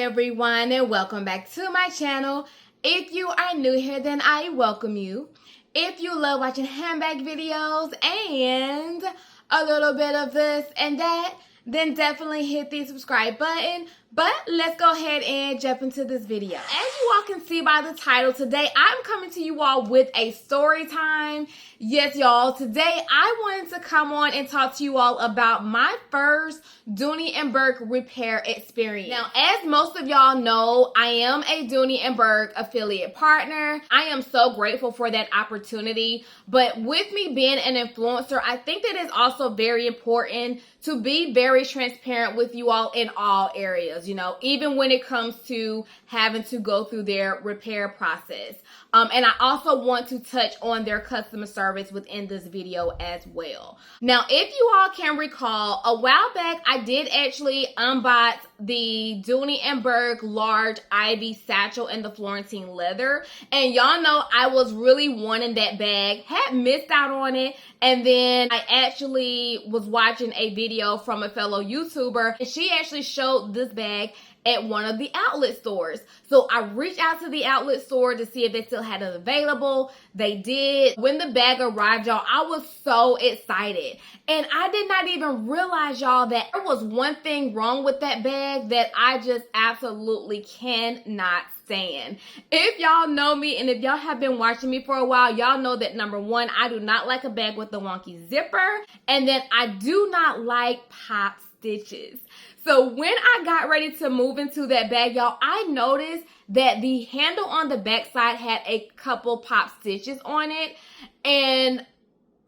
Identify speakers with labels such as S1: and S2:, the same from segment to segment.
S1: everyone, and welcome back to my channel. If you are new here, then I welcome you. If you love watching handbag videos and a little bit of this and that, then definitely hit the subscribe button. But let's go ahead and jump into this video. As you all can see by the title, today I'm coming to you all with a story time. Yes, y'all, today I wanted to come on and talk to you all about my first Dooney & Bourke repair experience. Now, as most of y'all know, I am a Dooney & Bourke affiliate partner. I am so grateful for that opportunity. But with me being an influencer, I think that it's also very important to be very transparent with you all in all areas, you know, even when it comes to having to go through their repair process. And I also want to touch on their customer service within this video as well. Now, if you all can recall, a while back, I did actually unbox the Dooney & Bourke large Ivy satchel in the Florentine leather. And y'all know I was really wanting that bag, had missed out on it. And then I actually was watching a video from a fellow YouTuber, and she actually showed this bag at one of the outlet stores. So I reached out to the outlet store to see if they still had it available. They did. When the bag arrived, y'all, I was so excited. And I did not even realize, y'all, that there was one thing wrong with that bag that I just absolutely cannot stand. If y'all know me and if y'all have been watching me for a while, y'all know that number one, I do not like a bag with a wonky zipper, and then I do not like pop stitches. So when I got ready to move into that bag, y'all, I noticed that the handle on the back side had a couple pop stitches on it, and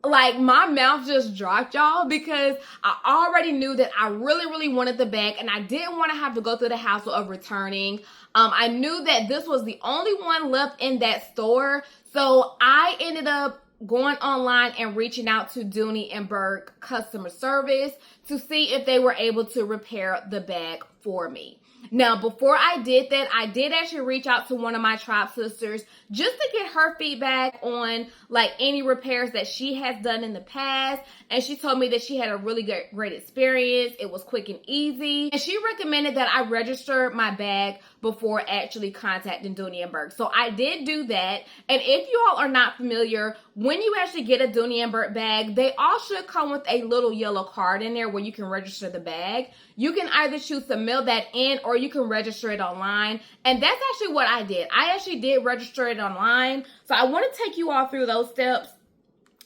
S1: like my mouth just dropped, y'all, because I already knew that I really wanted the bag and I didn't want to have to go through the hassle of returning. I knew that this was the only one left in that store, so I ended up going online and reaching out to Dooney & Bourke customer service to see if they were able to repair the bag for me. Now, before I did that, I did actually reach out to one of my tribe sisters just to get her feedback on like any repairs that she has done in the past. And she told me that she had a really great experience. It was quick and easy. And she recommended that I register my bag before actually contacting Dooney & Bourke. So I did do that. And if you all are not familiar, when you actually get a Dooney & Bourke bag, they all should come with a little yellow card in there where you can register the bag. You can either choose to mail that in or you can register it online. And that's actually what I did. I actually did register it online. So I want to take you all through those steps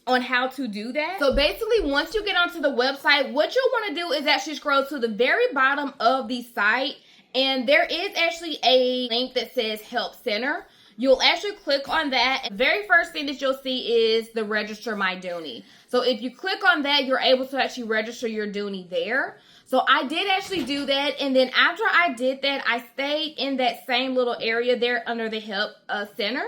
S1: on how to do that. So basically, once you get onto the website, what you'll want to do is actually scroll to the very bottom of the site. And there is actually a link that says Help Center. You'll actually click on that. The very first thing that you'll see is the Register My Dooney. So if you click on that, you're able to actually register your Dooney there. So I did actually do that, and then after I did that, I stayed in that same little area there under the Help Center.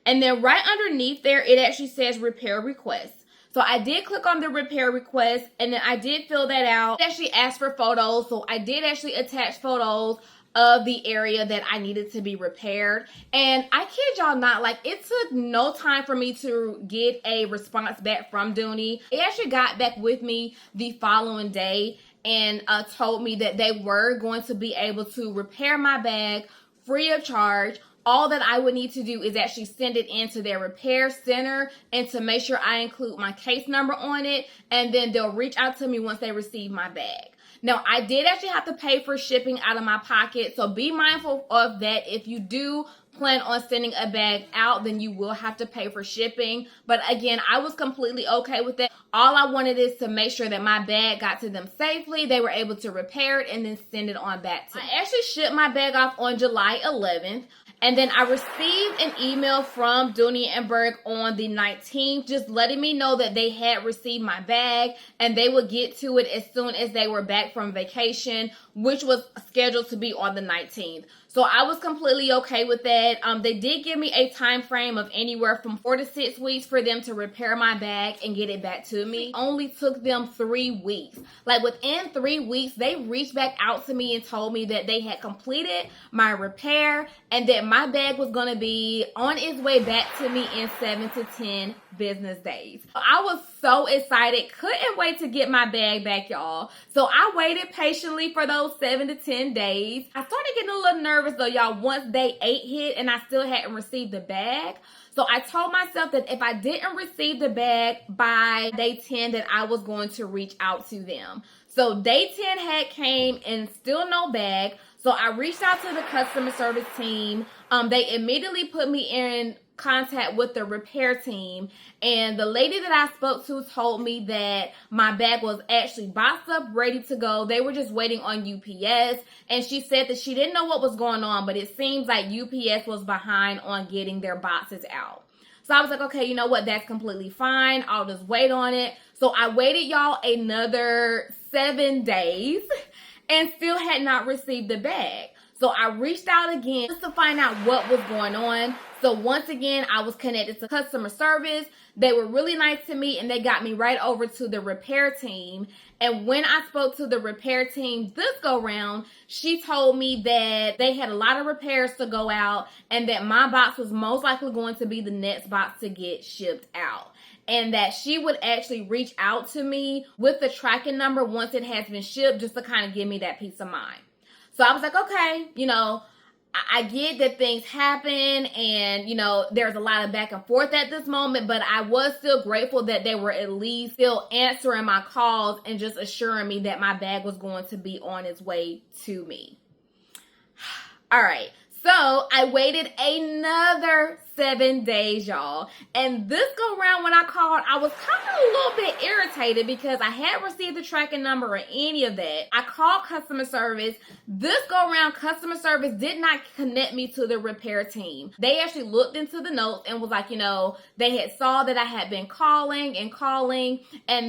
S1: And then right underneath there, it actually says Repair Request. So I did click on the Repair Request, and then I did fill that out. It actually asked for photos, so I did actually attach photos of the area that I needed to be repaired. And I kid y'all not, like it took no time for me to get a response back from Dooney. They actually got back with me the following day and told me that they were going to be able to repair my bag free of charge. All that I would need to do is actually send it into their repair center and to make sure I include my case number on it, and then they'll reach out to me once they receive my bag. Now, I did actually have to pay for shipping out of my pocket, so be mindful of that. If you do plan on sending a bag out, then you will have to pay for shipping. But again, I was completely okay with that. All I wanted is to make sure that my bag got to them safely. They were able to repair it and then send it on back to me. I actually shipped my bag off on July 11th. And then I received an email from Dooney & Bourke on the 19th, just letting me know that they had received my bag and they would get to it as soon as they were back from vacation, which was scheduled to be on the 19th. So I was completely okay with that. They did give me a time frame of anywhere from 4 to 6 weeks for them to repair my bag and get it back to me. It only took them 3 weeks. Like within 3 weeks, they reached back out to me and told me that they had completed my repair and that my bag was going to be on its way back to me in 7 to 10 business days. I was so excited, couldn't wait to get my bag back, y'all. So I waited patiently for those 7 to 10 days. I started getting a little nervous though, y'all, once day 8 hit and I still hadn't received the bag. So I told myself that if I didn't receive the bag by day 10, that I was going to reach out to them. So day 10 had came and still no bag. So I reached out to the customer service team. They immediately put me in contact with the repair team, and the lady that I spoke to told me that my bag was actually boxed up, ready to go. They were just waiting on UPS, and she said that she didn't know what was going on, but it seems like UPS was behind on getting their boxes out. So I was like, okay, you know what? That's completely fine. I'll just wait on it. So I waited, y'all, another 7 days and still had not received the bag. So I reached out again just to find out what was going on. So once again, I was connected to customer service. They were really nice to me and they got me right over to the repair team. And when I spoke to the repair team this go round, she told me that they had a lot of repairs to go out and that my box was most likely going to be the next box to get shipped out. And that she would actually reach out to me with the tracking number once it has been shipped, just to kind of give me that peace of mind. So I was like, okay, you know, I get that things happen and, you know, there's a lot of back and forth at this moment, but I was still grateful that they were at least still answering my calls and just assuring me that my bag was going to be on its way to me. All right. So I waited another 7 days, y'all. And this go round when I called, I was kind of a little bit irritated because I hadn't received the tracking number or any of that. I called customer service. This go round, customer service did not connect me to the repair team. They actually looked into the notes and was like, you know, they had saw that I had been calling and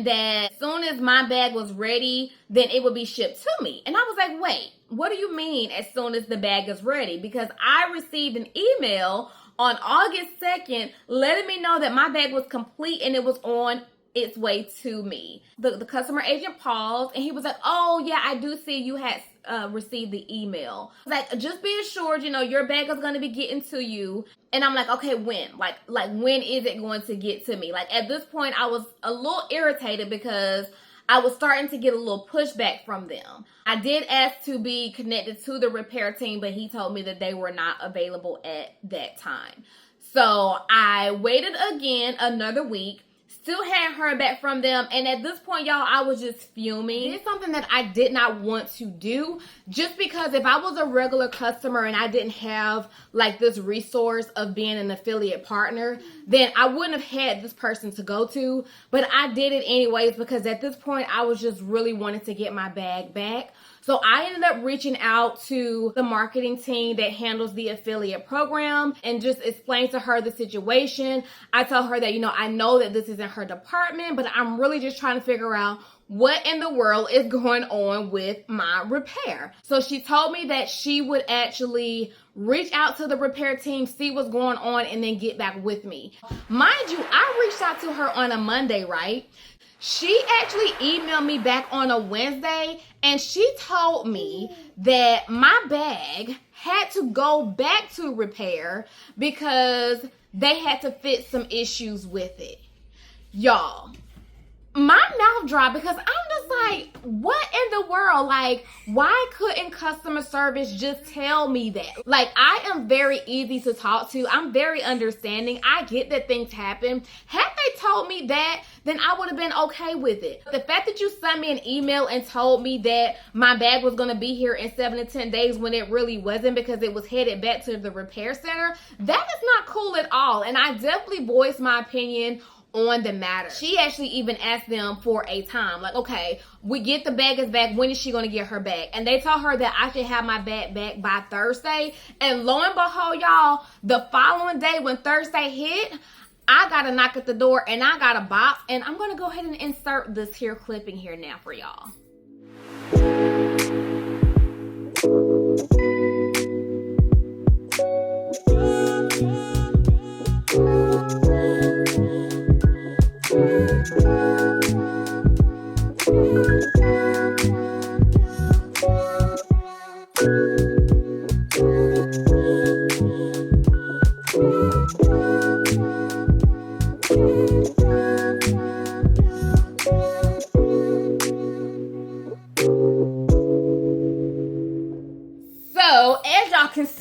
S1: that as soon as my bag was ready, then it would be shipped to me. And I was like, wait, what do you mean as soon as the bag is ready? Because I received an email on August 2nd letting me know that my bag was complete and it was on its way to me. The customer agent paused and he was like, oh yeah, I do see you had received the email. Like, just be assured, you know, your bag is going to be getting to you. And I'm like, okay, when? Like when is it going to get to me? Like, at this point, I was a little irritated because I was starting to get a little pushback from them. I did ask to be connected to the repair team, but he told me that they were not available at that time. So I waited again another week. Still hadn't heard back from them. And at this point, y'all, I was just fuming. It's something that I did not want to do, just because if I was a regular customer and I didn't have like this resource of being an affiliate partner, then I wouldn't have had this person to go to. But I did it anyways because at this point, I was just really wanting to get my bag back. So I ended up reaching out to the marketing team that handles the affiliate program and just explained to her the situation. I told her that, you know, I know that this isn't her department, but I'm really just trying to figure out what in the world is going on with my repair. So she told me that she would actually reach out to the repair team, see what's going on, and then get back with me. Mind you, I reached out to her on a Monday, right? She actually emailed me back on a Wednesday and she told me that my bag had to go back to repair because they had to fix some issues with it. Y'all, my mouth dropped because I'm just like, what in the world? Like, why couldn't customer service just tell me that? Like, I am very easy to talk to. I'm very understanding. I get that things happen. Had they told me that, then I would have been okay with it. The fact that you sent me an email and told me that my bag was going to be here in 7 to 10 days when it really wasn't because it was headed back to the repair center, that is not cool at all. And I definitely voiced my opinion on the matter. She actually even asked them for a time. Like, okay, we get the bag is back. When is she going to get her bag? And they told her that I should have my bag back by Thursday. And lo and behold, y'all, the following day when Thursday hit, I got a knock at the door and I got a box. And I'm going to go ahead and insert this here clipping here now for y'all.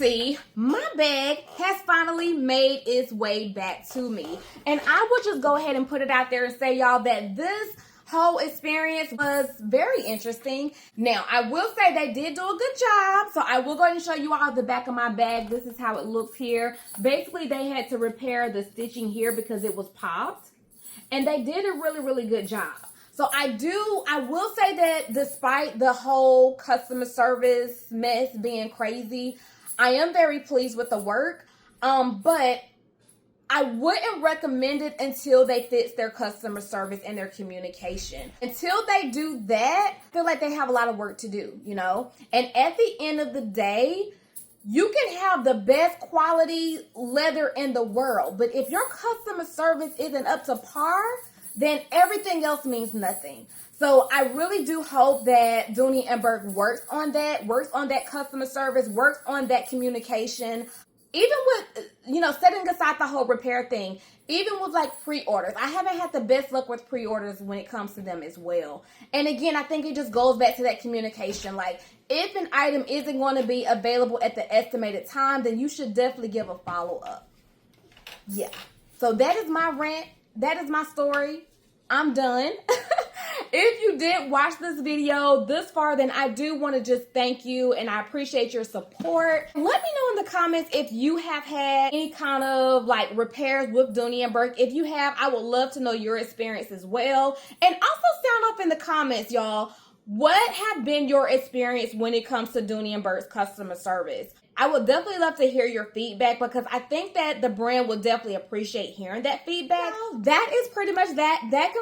S1: finally, my bag has finally made its way back to me. And I will just go ahead and put it out there and say, y'all, that this whole experience was very interesting. Now, I will say they did do a good job. So I will go ahead and show you all the back of my bag. This is how it looks here. Basically, they had to repair the stitching here because it was popped. And they did a really, really good job. So I will say that despite the whole customer service mess being crazy, I am very pleased with the work. But I wouldn't recommend it until they fix their customer service and their communication. Until they do that, I feel like they have a lot of work to do, you know? And at the end of the day, you can have the best quality leather in the world, but if your customer service isn't up to par, then everything else means nothing. So I really do hope that Dooney and Bourke works on that customer service, works on that communication. Even with, you know, setting aside the whole repair thing, even with like pre-orders, I haven't had the best luck with pre-orders when it comes to them as well. And again, I think it just goes back to that communication. Like, if an item isn't going to be available at the estimated time, then you should definitely give a follow-up. Yeah. So that is my rant. That is my story. I'm done. If you did watch this video this far, then I do want to just thank you and I appreciate your support. Let me know in the comments if you have had any kind of like repairs with Dooney and Bourke. If you have, I would love to know your experience as well. And also sound off in the comments, y'all. What have been your experience when it comes to Dooney and Bourke's customer service? I would definitely love to hear your feedback because I think that the brand will definitely appreciate hearing that feedback. Well, that is pretty much that. That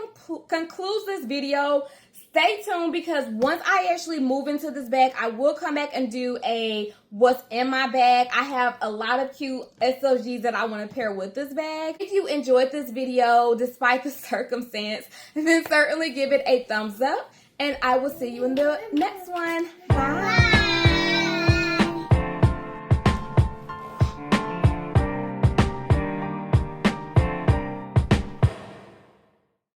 S1: concludes this video. Stay tuned because once I actually move into this bag, I will come back and do a what's in my bag. I have a lot of cute SOGs that I want to pair with this bag. If you enjoyed this video, despite the circumstance, then certainly give it a thumbs up. And I will see you in the next one. Bye.